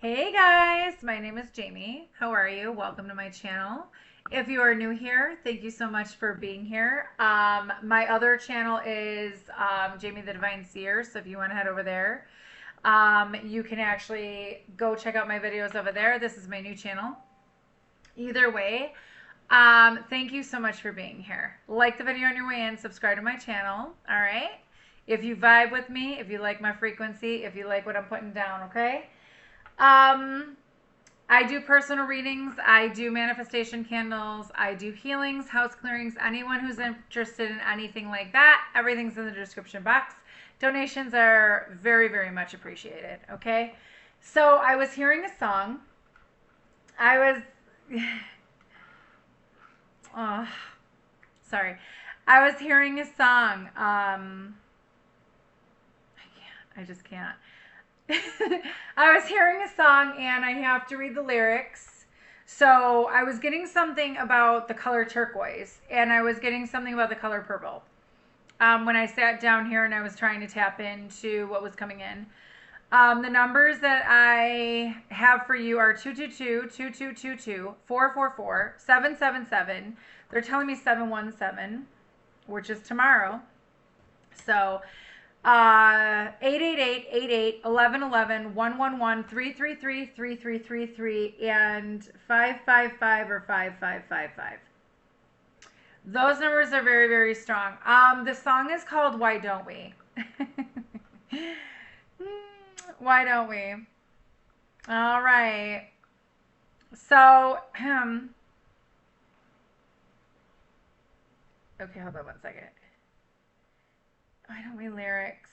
Hey guys, my name is Jamie. How are you? Welcome to my channel. If you are new here, thank you so much for being here. My other channel is Jamiethedivineseer, so if you want to head over there, you can actually go check out my videos over there. This is my new channel. Either way, thank you so much for being here. Like the video on your way in, subscribe to my channel, all right? If you vibe with me, if you like my frequency, if you like what I'm putting down, okay? I do personal readings, I do manifestation candles, I do healings, house clearings. Anyone who's interested in anything like that, everything's in the description box. Donations are very, very much appreciated, okay? So I was hearing a song. Oh, sorry. I was hearing a song. I just can't. I was hearing a song and I have to read the lyrics. So I was getting something about the color turquoise and I was getting something about the color purple. When I sat down here and I was trying to tap into what was coming in. The numbers that I have for you are 222-2222, 444, 777. They're telling me 717, which is tomorrow. So 888-88-1111-111-333-3333 and 555 or 5555. Those numbers are very, very strong. The song is called Why Don't We? Why don't we? All right. So, okay, hold on one second. Why don't we lyrics?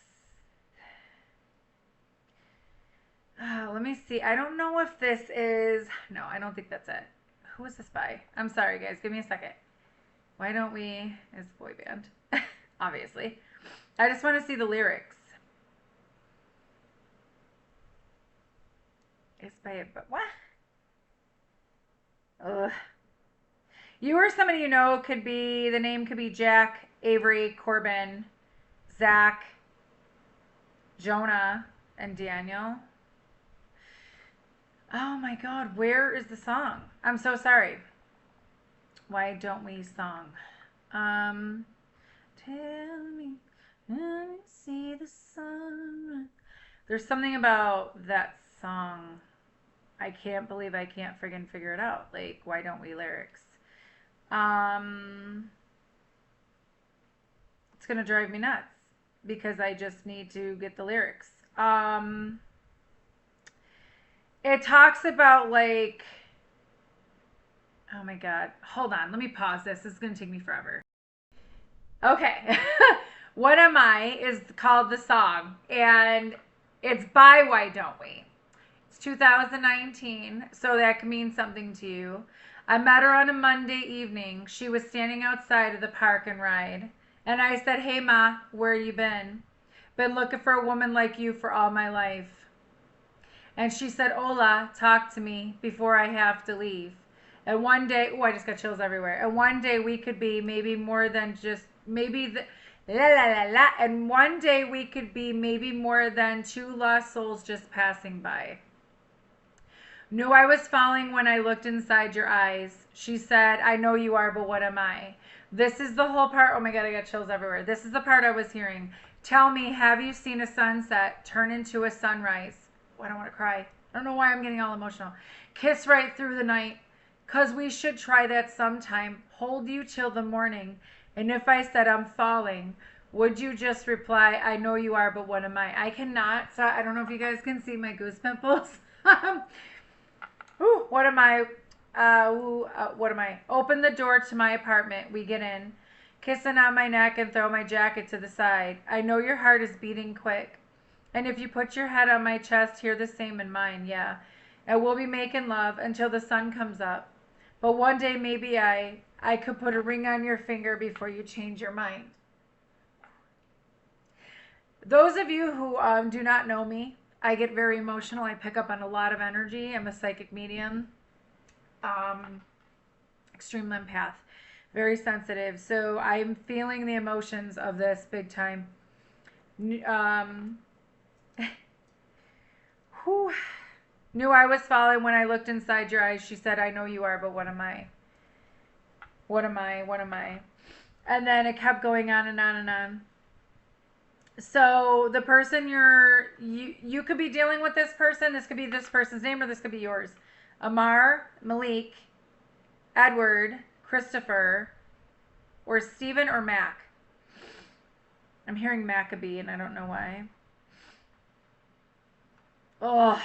Let me see. I don't know if this is... No, I don't think that's it. Who is this by? I'm sorry, guys. Give me a second. Why don't we... It's a boy band. Obviously. I just want to see the lyrics. It's by a... But what? Ugh. You or somebody you know could be... The name could be Jack, Avery, Corbin, Zach, Jonah, and Daniel. Oh my God, where is the song? I'm so sorry. Why don't we song? Tell me, let me see the sun. There's something about that song. I can't believe I can't friggin' figure it out. Like, why don't we lyrics? It's gonna drive me nuts because I just need to get the lyrics. It talks about like, oh my God, hold on, let me pause this. This is gonna take me forever. Okay, What Am I is called the song, and it's by Why Don't We? It's 2019, so that can mean something to you. I met her on a Monday evening. She was standing outside of the park and ride. And I said, hey, Ma, where you been? Been looking for a woman like you for all my life. And she said, Ola, talk to me before I have to leave. And one day, oh, I just got chills everywhere. And one day we could be maybe more than just, maybe the, la la la la. And one day we could be maybe more than two lost souls just passing by. Knew I was falling when I looked inside your eyes. She said, I know you are, but what am I? This is the whole part. Oh my God, I got chills everywhere. This is the part I was hearing. Tell me, have you seen a sunset turn into a sunrise? Oh, I don't want to cry. I don't know why I'm getting all emotional. Kiss right through the night. 'Cause we should try that sometime. Hold you till the morning. And if I said I'm falling, would you just reply, I know you are, but what am I? I cannot. So I don't know if you guys can see my goose pimples. Ooh, what am I? What am I? Open the door to my apartment. We get in. Kissing on my neck and throw my jacket to the side. I know your heart is beating quick. And if you put your head on my chest, hear the same in mine, yeah. And we'll be making love until the sun comes up. But one day maybe I could put a ring on your finger before you change your mind. Those of you who do not know me, I get very emotional. I pick up on a lot of energy. I'm a psychic medium, extreme empath, very sensitive. So I'm feeling the emotions of this big time. Whew. Knew I was falling when I looked inside your eyes. She said, I know you are, but what am I? What am I? What am I? And then it kept going on and on and on. So the person you could be dealing with this person. This could be this person's name or this could be yours. Amar, Malik, Edward, Christopher, or Stephen or Mac. I'm hearing Maccabee and I don't know why. Oh,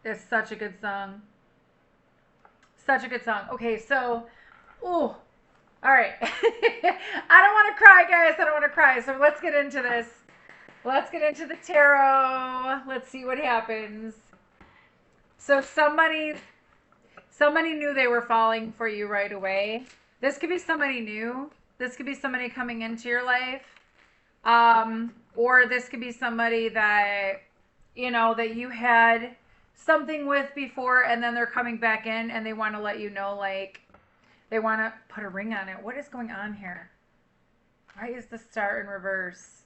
it's such a good song. Such a good song. Okay, so, ooh, all right. I don't want to cry, guys. I don't want to cry. So let's get into this. Let's get into the tarot. Let's see what happens. So somebody knew they were falling for you right away. This could be somebody new. This could be somebody coming into your life. Or this could be somebody that, that you had something with before and then they're coming back in and they want to let you know, like, they want to put a ring on it. What is going on here? Why is the star in reverse?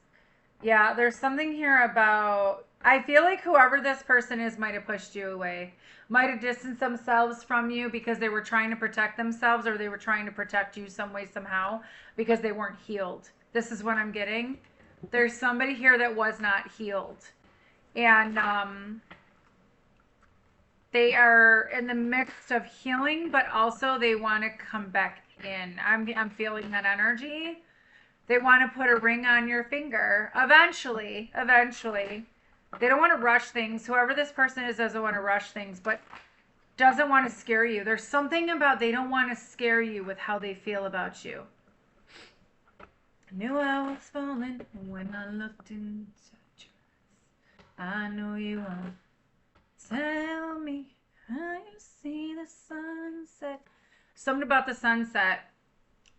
Yeah, there's something here about, I feel like whoever this person is might have pushed you away, might have distanced themselves from you because they were trying to protect themselves or they were trying to protect you some way, somehow, because they weren't healed. This is what I'm getting. There's somebody here that was not healed. And they are in the midst of healing, but also they want to come back in. I'm feeling that energy. They want to put a ring on your finger. Eventually. They don't want to rush things. Whoever this person is doesn't want to rush things, but doesn't want to scare you. There's something about they don't want to scare you with how they feel about you. I knew I was falling when I looked into your eyes. I know you are. Tell me how you see the sunset. Something about the sunset.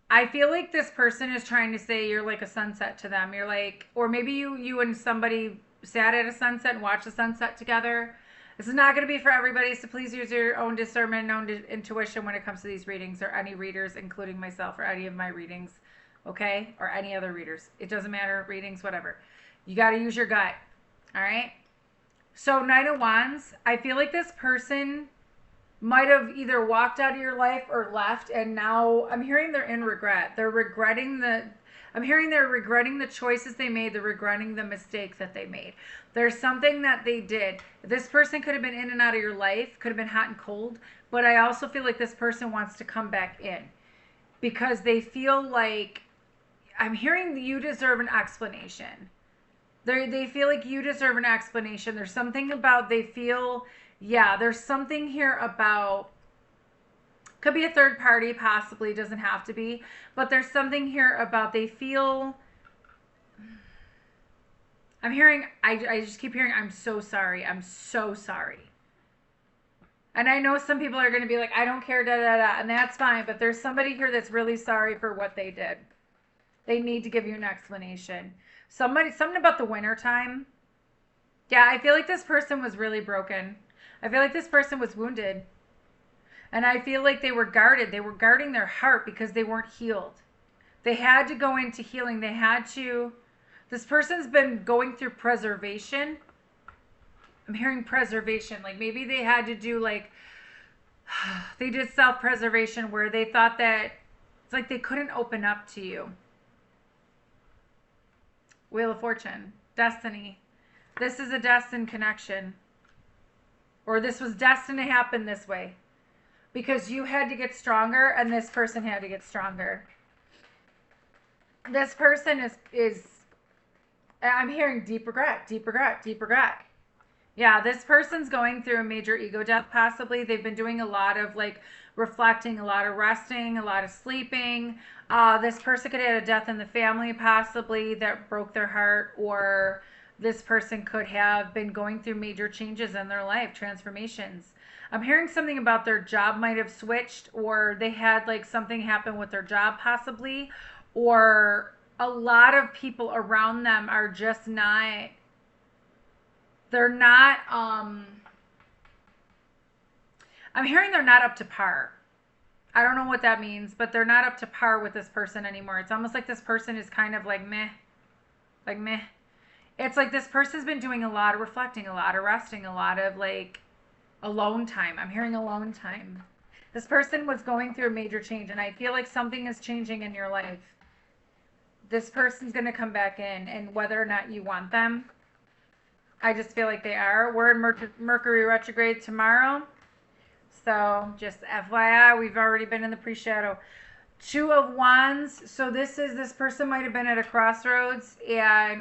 I feel like this person is trying to say you're like a sunset to them. You're like, or maybe you and somebody sat at a sunset and watched the sunset together. This is not going to be for everybody, so please use your own discernment and own intuition when it comes to these readings, or any readers, including myself, or any of my readings, okay? Or any other readers. It doesn't matter, readings, whatever. You got to use your gut, all right? So Knight of Wands, I feel like this person might have either walked out of your life or left, and now I'm hearing they're in regret. They're regretting the choices they made. They're regretting the mistakes that they made. There's something that they did. This person could have been in and out of your life, could have been hot and cold, but I also feel like this person wants to come back in because they feel like, I'm hearing you deserve an explanation. They feel like you deserve an explanation. There's something about they feel, yeah, there's something here about, could be a third party, possibly, doesn't have to be, but there's something here about they feel, I'm hearing, I just keep hearing, I'm so sorry, I'm so sorry. And I know some people are going to be like, I don't care, da da da, and that's fine, but there's somebody here that's really sorry for what they did. They need to give you an explanation. Something about the winter time. Yeah, I feel like this person was really broken. I feel like this person was wounded. And I feel like they were guarded. They were guarding their heart because they weren't healed. They had to go into healing. They had to. This person's been going through preservation. I'm hearing preservation. Like maybe they had to do like, they did self-preservation where they thought that it's like they couldn't open up to you. Wheel of Fortune, destiny. This is a destined connection. Or this was destined to happen this way. Because you had to get stronger and this person had to get stronger. This person is I'm hearing deep regret, deep regret, deep regret. Yeah, this person's going through a major ego death possibly. They've been doing a lot of like reflecting, a lot of resting, a lot of sleeping. This person could have had a death in the family possibly that broke their heart, or this person could have been going through major changes in their life, transformations. I'm hearing something about their job might have switched, or they had like something happen with their job possibly, or a lot of people around them are just not, they're not, I'm hearing they're not up to par. I don't know what that means, but they're not up to par with this person anymore. It's almost like this person is kind of like meh. Like meh. It's like this person's been doing a lot of reflecting, a lot of resting, a lot of like Alone time. I'm hearing alone time. This person was going through a major change, and I feel like something is changing in your life. This person's going to come back in, and whether or not you want them, I just feel like they are. We're in Mercury retrograde tomorrow. So just FYI, we've already been in the pre-shadow. Two of Wands. So this person might have been at a crossroads,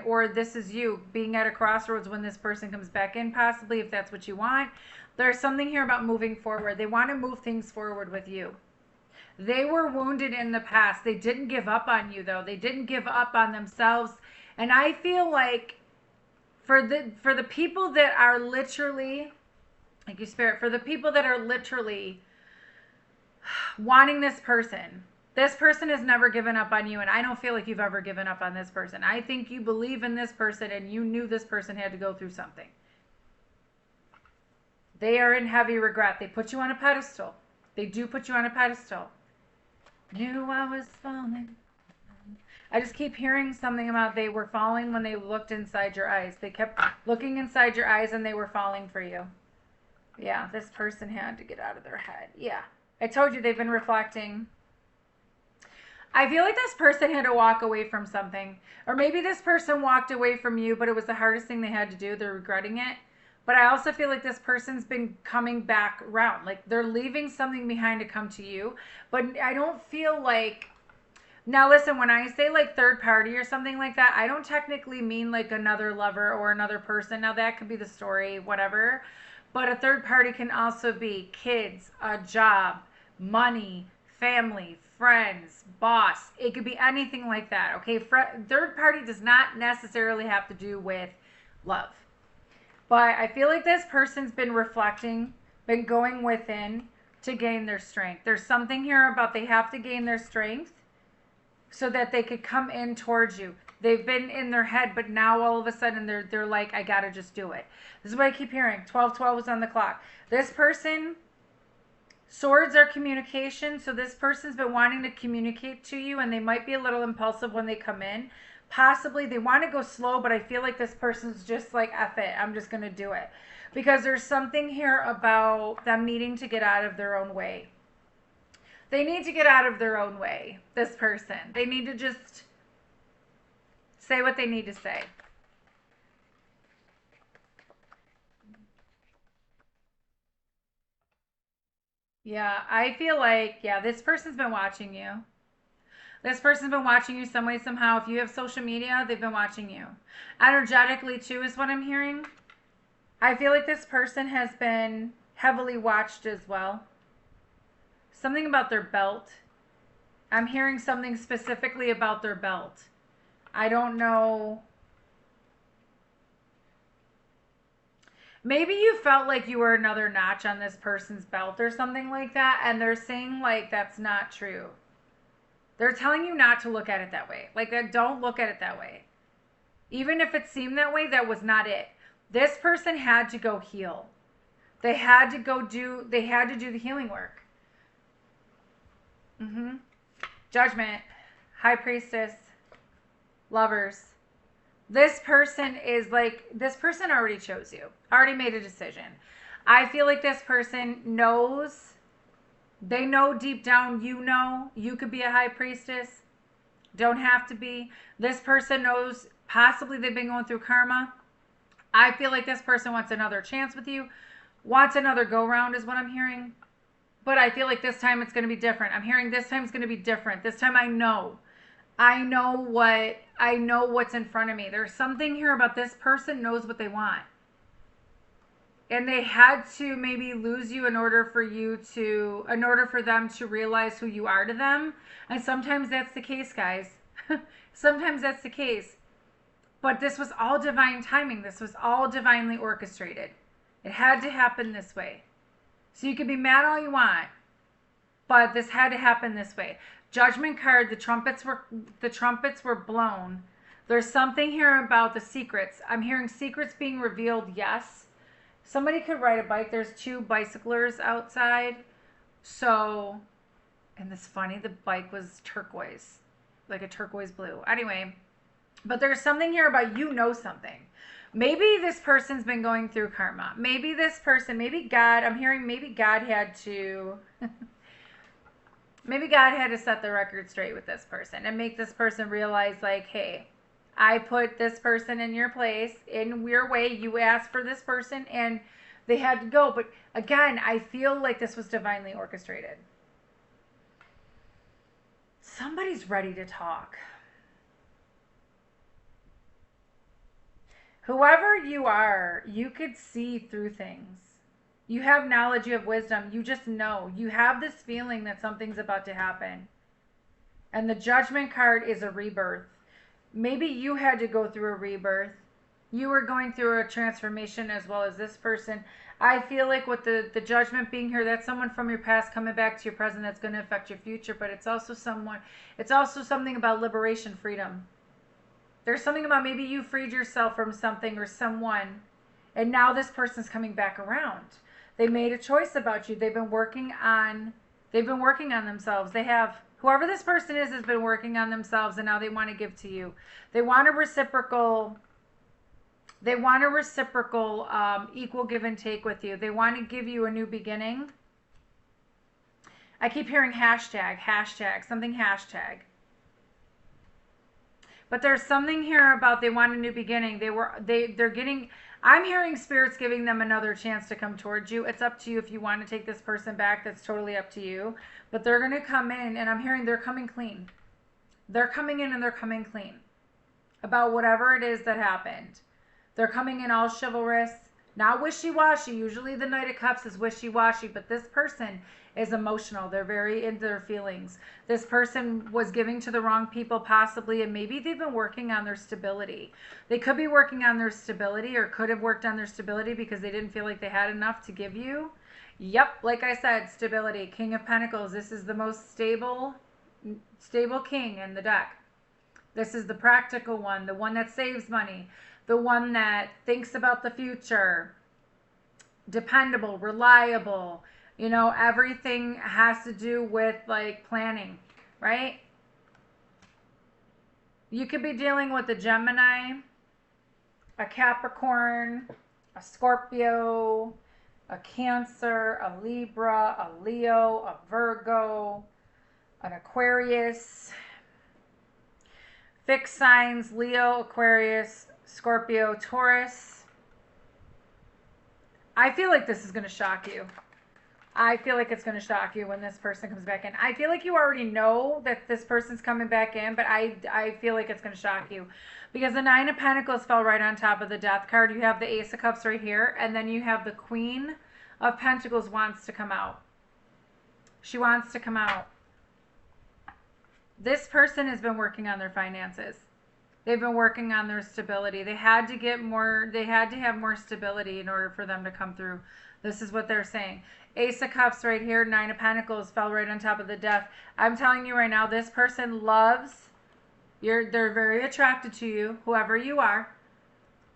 or this is you being at a crossroads when this person comes back in, possibly, if that's what you want. There's something here about moving forward. They want to move things forward with you. They were wounded in the past. They didn't give up on you, though. They didn't give up on themselves. And I feel like for the people that are literally, thank you, Spirit, for the people that are literally wanting this person has never given up on you, and I don't feel like you've ever given up on this person. I think you believe in this person, and you knew this person had to go through something. They are in heavy regret. They put you on a pedestal. They do put you on a pedestal. Knew I was falling. I just keep hearing something about they were falling when they looked inside your eyes. They kept looking inside your eyes, and they were falling for you. Yeah, this person had to get out of their head. Yeah. I told you they've been reflecting. I feel like this person had to walk away from something. Or maybe this person walked away from you, but it was the hardest thing they had to do. They're regretting it. But I also feel like this person's been coming back around. Like they're leaving something behind to come to you. But I don't feel like... Now listen, when I say like third party or something like that, I don't technically mean like another lover or another person. Now that could be the story, whatever. But a third party can also be kids, a job, money, family, friends, boss. It could be anything like that, okay? Third party does not necessarily have to do with love. But I feel like this person's been reflecting, been going within to gain their strength. There's something here about they have to gain their strength so that they could come in towards you. They've been in their head, but now all of a sudden they're like, I gotta just do it. This is what I keep hearing. 12:12 is on the clock. This person, swords are communication, so this person's been wanting to communicate to you, and they might be a little impulsive when they come in. Possibly they want to go slow, but I feel like this person's just like, F it, I'm just gonna do it. Because there's something here about them needing to get out of their own way. They need to get out of their own way, this person. They need to just say what they need to say. Yeah, I feel like, yeah, this person's been watching you. This person's been watching you some way, somehow. If you have social media, they've been watching you. Energetically, too, is what I'm hearing. I feel like this person has been heavily watched as well. Something about their belt. I'm hearing something specifically about their belt. I don't know. Maybe you felt like you were another notch on this person's belt or something like that, and they're saying like that's not true. They're telling you not to look at it that way. Like, don't look at it that way. Even if it seemed that way, that was not it. This person had to go heal. They had to do the healing work. Judgment, High Priestess, Lovers. This person already chose you, already made a decision. I feel like this person knows, they know deep down, you could be a High Priestess. Don't have to be. This person knows, possibly they've been going through karma. I feel like this person wants another chance with you, wants another go round is what I'm hearing. But I feel like this time it's going to be different. I'm hearing this time it's going to be different. This time I know what's in front of me. There's something here about this person knows what they want. And they had to maybe lose you in order for them to realize who you are to them. And sometimes that's the case, guys. Sometimes that's the case. But this was all divine timing. This was all divinely orchestrated. It had to happen this way. So you can be mad all you want, but this had to happen this way. Judgment card, the trumpets were blown. There's something here about the secrets. I'm hearing secrets being revealed, yes. Somebody could ride a bike. There's two bicyclers outside. So, and it's funny, the bike was turquoise, like a turquoise blue. Anyway, but there's something here about something. Maybe this person's been going through karma. Maybe this person, maybe God, I'm hearing maybe God had to maybe God had to set the record straight with this person and make this person realize, like, hey, I put this person in your place in your way. You asked for this person and they had to go. But again, I feel like this was divinely orchestrated. Somebody's ready to talk. Whoever you are, you could see through things. You have knowledge, you have wisdom, you just know. You have this feeling that something's about to happen. And the Judgment card is a rebirth. Maybe you had to go through a rebirth. You were going through a transformation as well as this person. I feel like with the Judgment being here, that's someone from your past coming back to your present that's going to affect your future. But it's also something about liberation, freedom. There's something about maybe you freed yourself from something or someone, and now this person's coming back around. They made a choice about you. They've been working on themselves. They have, whoever this person is has been working on themselves, and now they want to give to you. They want a reciprocal equal give and take with you. They want to give you a new beginning. I keep hearing hashtag, something hashtag. But there's something here about they want a new beginning. They're getting, I'm hearing spirits giving them another chance to come towards you. It's up to you if you want to take this person back. That's totally up to you. But they're going to come in, and I'm hearing they're coming clean. They're coming in and they're coming clean about whatever it is that happened. They're coming in all chivalrous, not wishy-washy. Usually the Knight of Cups is wishy-washy, but this person is emotional. They're very into their feelings. This person was giving to the wrong people possibly, and maybe they've been working on their stability. They could be working on their stability, or could have worked on their stability because they didn't feel like they had enough to give you. Yep, like I said, stability. King of Pentacles. This is the most stable king in the deck. This is the practical one, the one that saves money, the one that thinks about the future, dependable, reliable. You know, everything has to do with like planning, right? You could be dealing with a Gemini, a Capricorn, a Scorpio, a Cancer, a Libra, a Leo, a Virgo, an Aquarius. Fixed signs: Leo, Aquarius, Scorpio, Taurus. I feel like this is going to shock you. I feel like it's going to shock you when this person comes back in. I feel like you already know that this person's coming back in, but I feel like it's going to shock you. Because the Nine of Pentacles fell right on top of the Death card. You have the Ace of Cups right here, and then you have the Queen of Pentacles wants to come out. She wants to come out. This person has been working on their finances. They've been working on their stability. They had to have more stability in order for them to come through. This is what they're saying. Ace of Cups right here, Nine of Pentacles fell right on top of the Death. I'm telling you right now, this person loves, they're very attracted to you, whoever you are.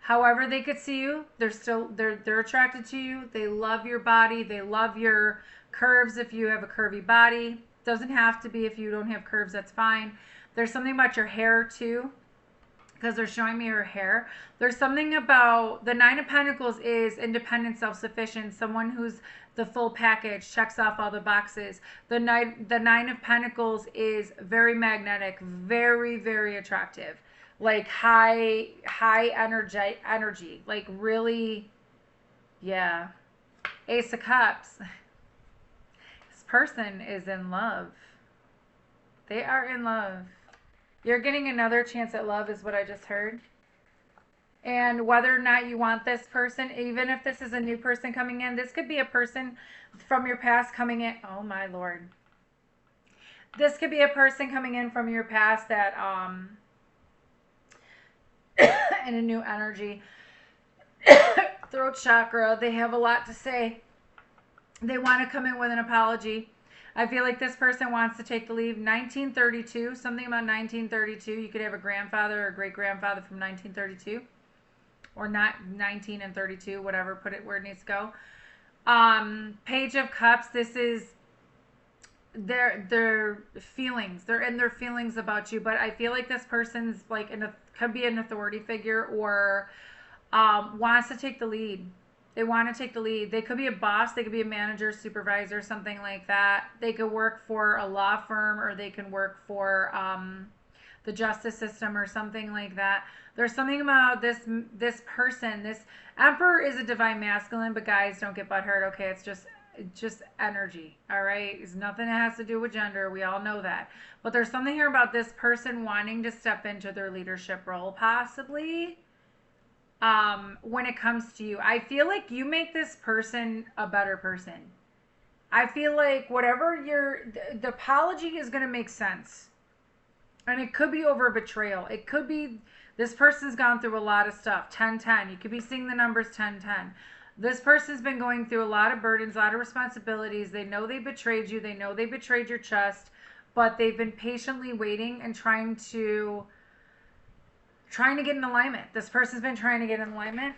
However they could see you, they're attracted to you. They love your body. They love your curves if you have a curvy body. Doesn't have to be if you don't have curves, that's fine. There's something about your hair too, because they're showing me her hair. There's something about the Nine of Pentacles is independent, self-sufficient, someone who's the full package, checks off all the boxes. The Nine of Pentacles is very magnetic, very, very attractive, like high energy, like really, yeah. Ace of Cups. Person is in love. They are in love. You're getting another chance at love is what I just heard. And whether or not you want this person, even if this is a new person coming in, this could be a person from your past coming in. Oh my Lord. This could be a person coming in from your past that in a new energy. Throat chakra, they have a lot to say. They want to come in with an apology. I feel like this person wants to take the leave. 1932, something about 1932. You could have a grandfather or great-grandfather from 1932. Or not 19 and 32, whatever. Put it where it needs to go. Page of Cups, this is their feelings. They're in their feelings about you. But I feel like this person's like, could be an authority figure or wants to take the lead. They want to take the lead. They could be a boss, they could be a manager, supervisor, something like that. They could work for a law firm, or they can work for the justice system or something like that. There's something about this person. This Emperor is a divine masculine, but guys, don't get butthurt. Okay, it's just energy. All right, it's nothing that has to do with gender. We all know that. But there's something here about this person wanting to step into their leadership role, possibly. When it comes to you, I feel like you make this person a better person. I feel like whatever the apology is going to make sense. And it could be over betrayal. It could be this person's gone through a lot of stuff. 10-10. You could be seeing the numbers 10-10. This person's been going through a lot of burdens, a lot of responsibilities. They know they betrayed you. They know they betrayed your trust. But they've been patiently waiting and trying to get in alignment. This person's been trying to get in alignment.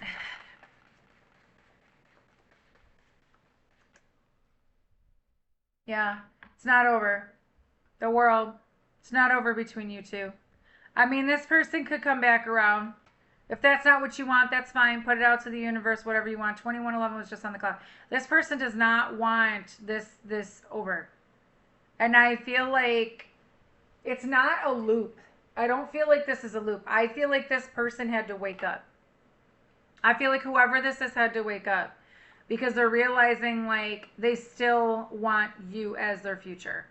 Yeah, it's not over. The world, it's not over between you two. I mean, this person could come back around. If that's not what you want, that's fine. Put it out to the universe, whatever you want. 2111 was just on the clock. This person does not want this over. And I feel like it's not a loop. I don't feel like this is a loop. I feel like this person had to wake up. I feel like whoever this is had to wake up, because they're realizing like they still want you as their future.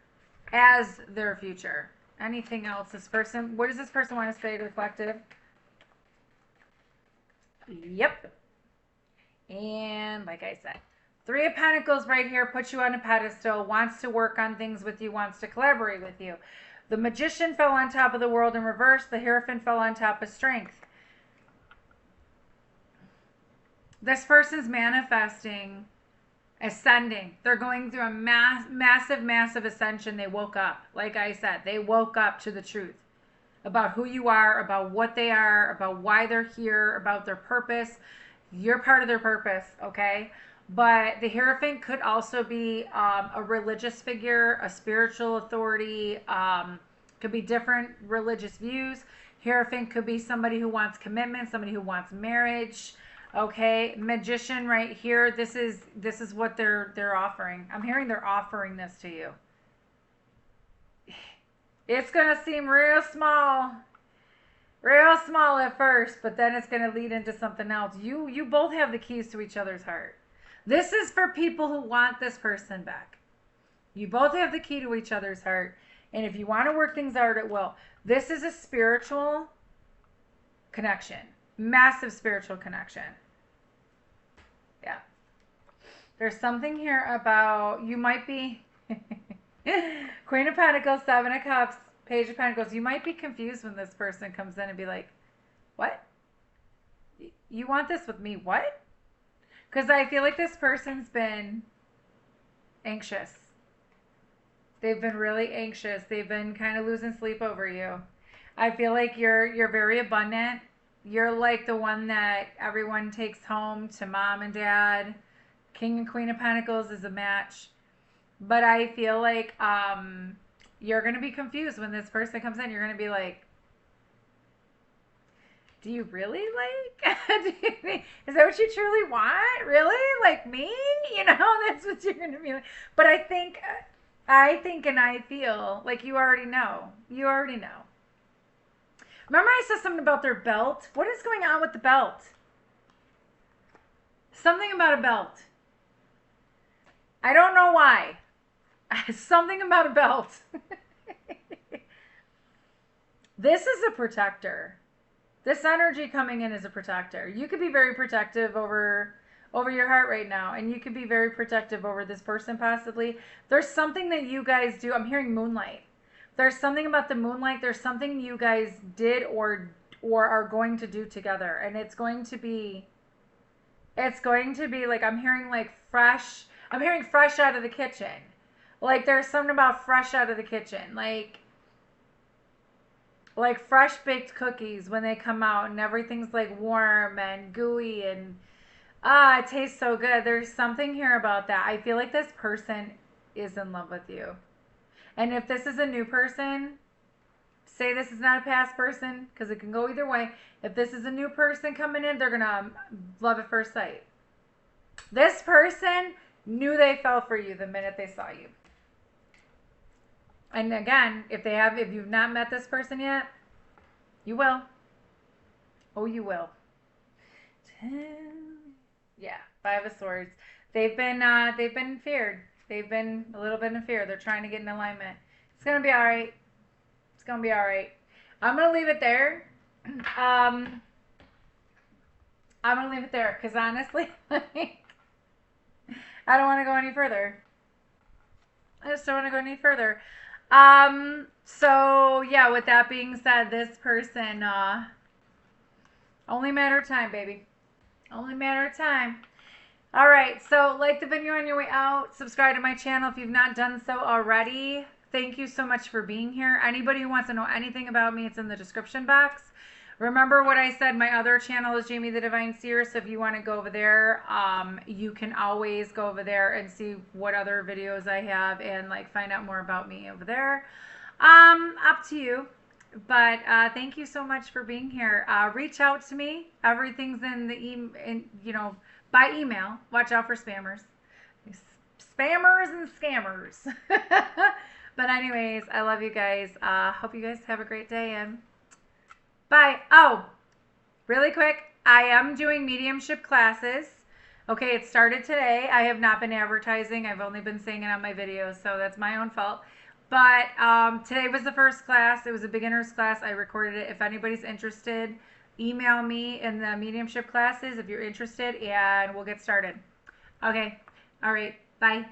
As their future. Anything else? This person, what does this person want to say to the collective? Yep. And like I said, Three of Pentacles right here puts you on a pedestal, wants to work on things with you, wants to collaborate with you. The Magician fell on top of the World in reverse. The Hierophant fell on top of Strength. This person's manifesting, ascending. They're going through a massive ascension. They woke up. Like I said, they woke up to the truth about who you are, about what they are, about why they're here, about their purpose. You're part of their purpose, okay? But the Hierophant could also be a religious figure, a spiritual authority, could be different religious views. Hierophant could be somebody who wants commitment, somebody who wants marriage. Okay, Magician right here. This is what they're offering. I'm hearing they're offering this to you. It's gonna seem real small at first, but then it's gonna lead into something else. You both have the keys to each other's heart. This is for people who want this person back. You both have the key to each other's heart. And if you want to work things out, it will. This is a spiritual connection. Massive spiritual connection. Yeah. There's something here about, you might be, Queen of Pentacles, Seven of Cups, Page of Pentacles. You might be confused when this person comes in and be like, what? You want this with me? What? Because I feel like this person's been anxious. They've been really anxious. They've been kind of losing sleep over you. I feel like you're very abundant. You're like the one that everyone takes home to mom and dad. King and Queen of Pentacles is a match. But I feel like you're going to be confused when this person comes in. You're going to be like, do you really like, is that what you truly want? Really? Like me? You know, that's what you're going to be like. But I think and I feel like you already know. You already know. Remember I said something about their belt? What is going on with the belt? Something about a belt. I don't know why. Something about a belt. This is a protector. This energy coming in is a protector. You could be very protective over your heart right now, and you could be very protective over this person possibly. There's something that you guys do. I'm hearing moonlight. There's something about the moonlight. There's something you guys did or are going to do together, and it's going to be like, I'm hearing like fresh. I'm hearing fresh out of the kitchen. Like there's something about fresh out of the kitchen, like fresh baked cookies when they come out and everything's like warm and gooey and it tastes so good. There's something here about that. I feel like this person is in love with you. And if this is a new person, say this is not a past person because it can go either way. If this is a new person coming in, they're going to love at first sight. This person knew they fell for you the minute they saw you. And again, if you've not met this person yet, you will. Oh, you will. 10. Yeah, 5 of Swords. They've been feared. They've been a little bit in fear. They're trying to get in alignment. It's gonna be all right. It's gonna be all right. I'm gonna leave it there. I'm gonna leave it there because honestly, like, I don't want to go any further. I just don't want to go any further. So yeah, with that being said, this person, only matter of time, baby. Only matter of time. All right, so like the video on your way out, subscribe to my channel if you've not done so already. Thank you so much for being here. Anybody who wants to know anything about me, it's in the description box. Remember what I said, my other channel is Jamiethedivineseer, so if you want to go over there, you can always go over there and see what other videos I have and like find out more about me over there. Up to you. But thank you so much for being here. Reach out to me. Everything's in the by email. Watch out for spammers. Spammers and scammers. But anyways, I love you guys. Hope you guys have a great day and bye. Oh, really quick, I am doing mediumship classes. Okay, it started today. I have not been advertising. I've only been saying it on my videos, so that's my own fault. But today was the first class. It was a beginner's class. I recorded it. If anybody's interested, email me in the mediumship classes if you're interested, and we'll get started. Okay. All right. Bye.